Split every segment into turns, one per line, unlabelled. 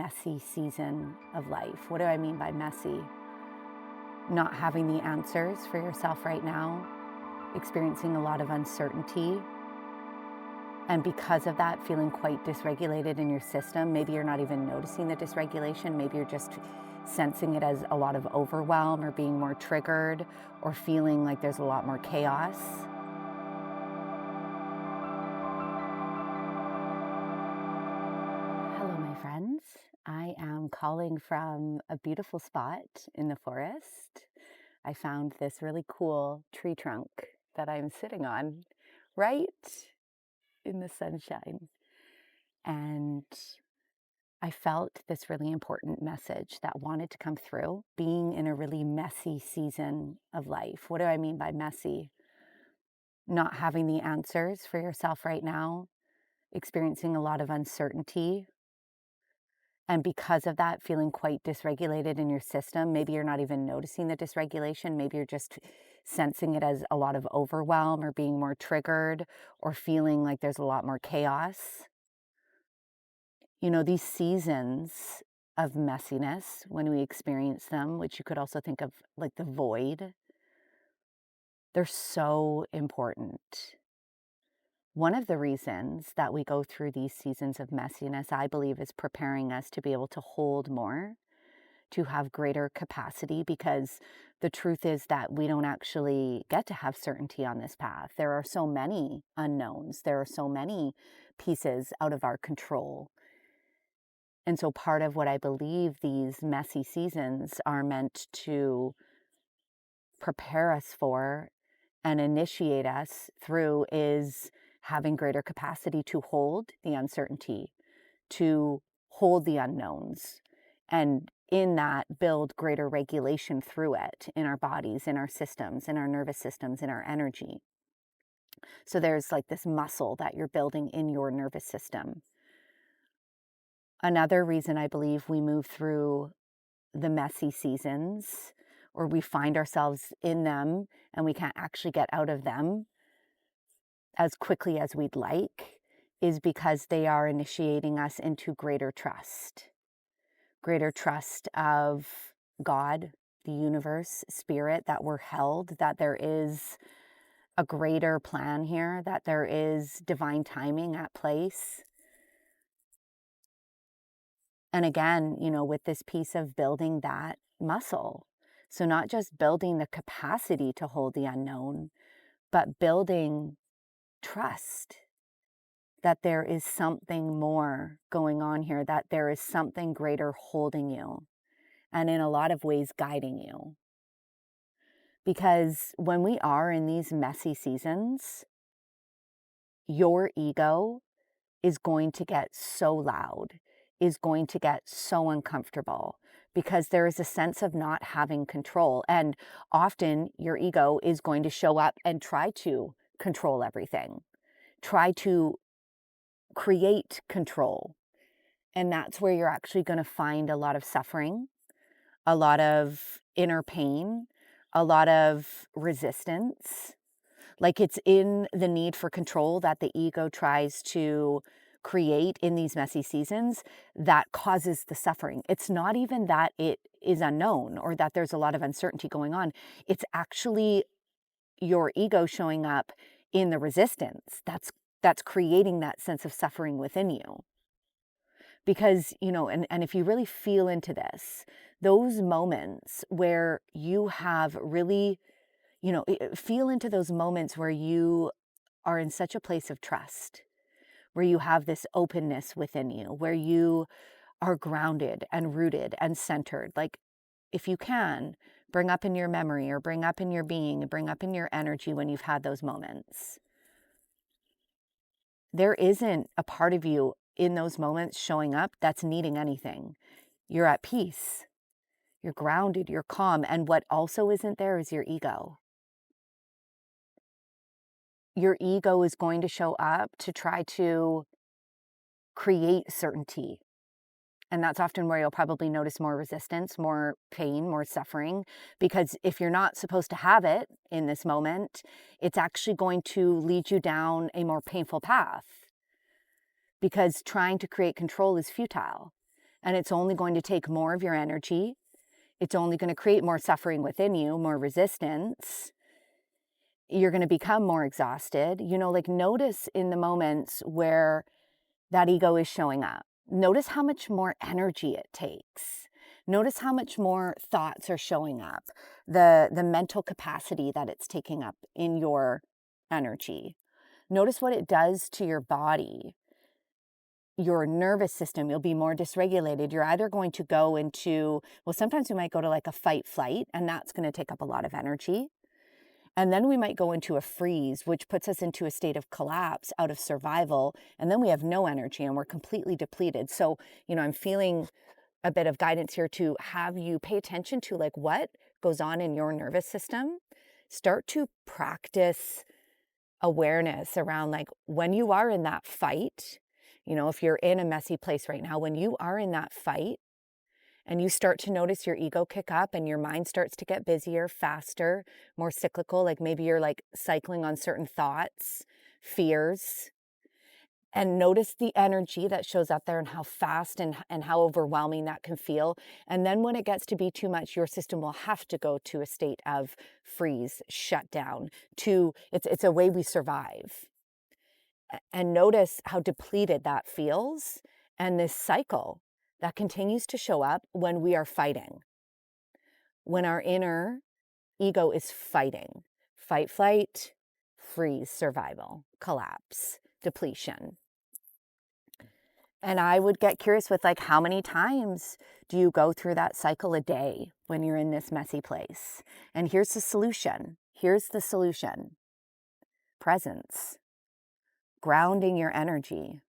messy season of life. What do I mean by messy? Not having the answers for yourself right now, experiencing a lot of uncertainty, and because of that, feeling quite dysregulated in your system. Maybe you're not even noticing the dysregulation. Maybe you're just sensing it as a lot of overwhelm or being more triggered or feeling like there's a lot more chaos. Hello, my friends. I am calling from a beautiful spot in the forest. I found this really cool tree trunk that I'm sitting on right in the sunshine. And I felt this really important message that wanted to come through, being in a really messy season of life. What do I mean by messy? Not having the answers for yourself right now, experiencing a lot of uncertainty, and because of that, feeling quite dysregulated in your system. Maybe you're not even noticing the dysregulation. Maybe you're just sensing it as a lot of overwhelm or being more triggered or feeling like there's a lot more chaos. You know, these seasons of messiness, when we experience them, which you could also think of like the void, they're so important. One of the reasons that we go through these seasons of messiness, I believe, is preparing us to be able to hold more, to have greater capacity, because the truth is that we don't actually get to have certainty on this path. There are so many unknowns. There are so many pieces out of our control. And so part of what I believe these messy seasons are meant to prepare us for and initiate us through is having greater capacity to hold the uncertainty, to hold the unknowns, and in that build greater regulation through it in our bodies, in our systems, in our nervous systems, in our energy. So there's like this muscle that you're building in your nervous system. Another reason I believe we move through the messy seasons, or we find ourselves in them and we can't actually get out of them as quickly as we'd like, is because they are initiating us into greater trust of God, the universe, spirit, that we're held, that there is a greater plan here, that there is divine timing at place. And again, you know, with this piece of building that muscle. So not just building the capacity to hold the unknown, but building trust that there is something more going on here, that there is something greater holding you, and in a lot of ways guiding you. Because when we are in these messy seasons, your ego is going to get so loud, is going to get so uncomfortable, because there is a sense of not having control. And often your ego is going to show up and try to control everything, try to create control. And that's where you're actually going to find a lot of suffering, a lot of inner pain, a lot of resistance. Like, it's in the need for control that the ego tries to create in these messy seasons that causes the suffering. It's not even that it is unknown or that there's a lot of uncertainty going on. It's actually your ego showing up in the resistance that's creating that sense of suffering within you. Because, you know, and if you really feel into this, those moments where you have really, you know, feel into those moments where you are in such a place of trust, where you have this openness within you, where you are grounded and rooted and centered. Like, if you can, bring up in your memory or bring up in your being, bring up in your energy when you've had those moments. There isn't a part of you in those moments showing up that's needing anything. You're at peace. You're grounded, you're calm. And what also isn't there is your ego. Your ego is going to show up to try to create certainty. And that's often where you'll probably notice more resistance, more pain, more suffering, because if you're not supposed to have it in this moment, it's actually going to lead you down a more painful path, because trying to create control is futile. and it's only going to take more of your energy. It's only going to create more suffering within you, more resistance. You're going to become more exhausted. Like notice in the moments where that ego is showing up. Notice how much more energy it takes. Notice how much more thoughts are showing up, the mental capacity that it's taking up in your energy. Notice what it does to your body, your nervous system. You'll be more dysregulated. You're either going to go into, well, sometimes we might go to like a fight flight, and that's going to take up a lot of energy. And then we might go into a freeze, which puts us into a state of collapse out of survival. And then we have no energy and we're completely depleted. So, I'm feeling a bit of guidance here to have you pay attention to like what goes on in your nervous system. Start to practice awareness around like when you are in that fight, if you're in a messy place right now, when you are in that fight, and you start to notice your ego kick up and your mind starts to get busier, faster, more cyclical, like maybe you're like cycling on certain thoughts, fears, and notice the energy that shows up there and how fast and how overwhelming that can feel. And then when it gets to be too much, your system will have to go to a state of freeze, shut down. It's a way we survive. And notice how depleted that feels, and this cycle that continues to show up when we are fighting, when our inner ego is fighting. Fight, flight, freeze, survival, collapse, depletion. And I would get curious with like, how many times do you go through that cycle a day when you're in this messy place? And here's the solution. Presence, grounding your energy,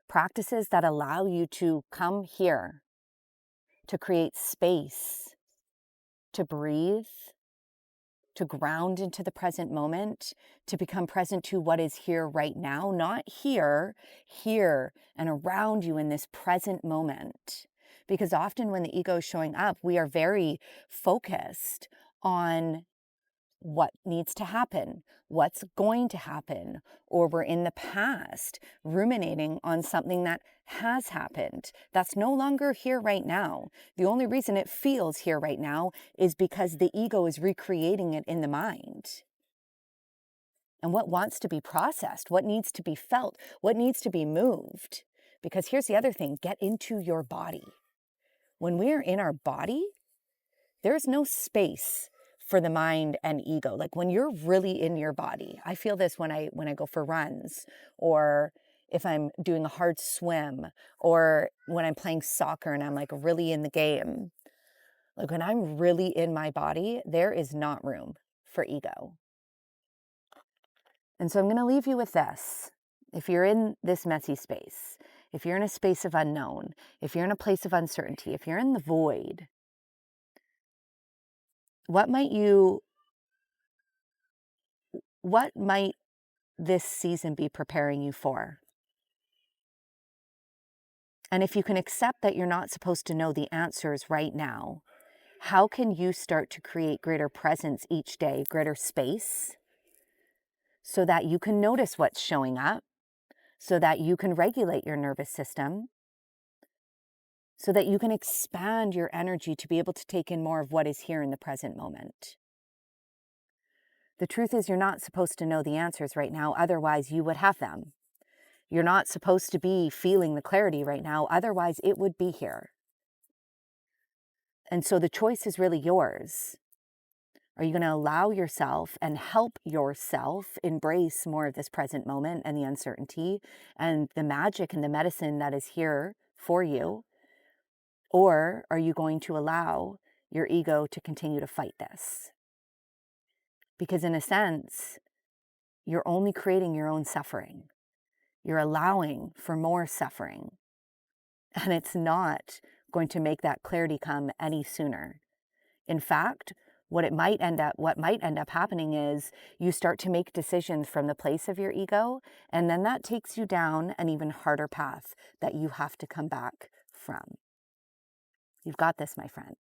practices that allow you to come here, to create space, to breathe, to ground into the present moment, to become present to what is here right now, not here and around you in this present moment. Because often when the ego is showing up, we are very focused on what needs to happen, what's going to happen, or we're in the past ruminating on something that has happened that's no longer here right now. The only reason it feels here right now is because the ego is recreating it in the mind. And what wants to be processed, what needs to be felt, what needs to be moved. Because here's the other thing, get into your body. When we're in our body, there's no space for the mind and ego. Like when you're really in your body, I feel this when I go for runs, or if I'm doing a hard swim, or when I'm playing soccer and I'm like really in the game. Like when I'm really in my body, there is not room for ego. And so I'm going to leave you with this. If you're in this messy space, if you're in a space of unknown, if you're in a place of uncertainty, if you're in the void, what might this season be preparing you for? And if you can accept that you're not supposed to know the answers right now, how can you start to create greater presence each day, greater space, so that you can notice what's showing up, so that you can regulate your nervous system, so that you can expand your energy to be able to take in more of what is here in the present moment? The truth is, you're not supposed to know the answers right now, otherwise you would have them. You're not supposed to be feeling the clarity right now, otherwise it would be here. And so the choice is really yours. Are you going to allow yourself and help yourself embrace more of this present moment and the uncertainty and the magic and the medicine that is here for you? Or are you going to allow your ego to continue to fight this? Because in a sense, you're only creating your own suffering. You're allowing for more suffering. And it's not going to make that clarity come any sooner. In fact, what might end up happening is you start to make decisions from the place of your ego, and then that takes you down an even harder path that you have to come back from. You've got this, my friend.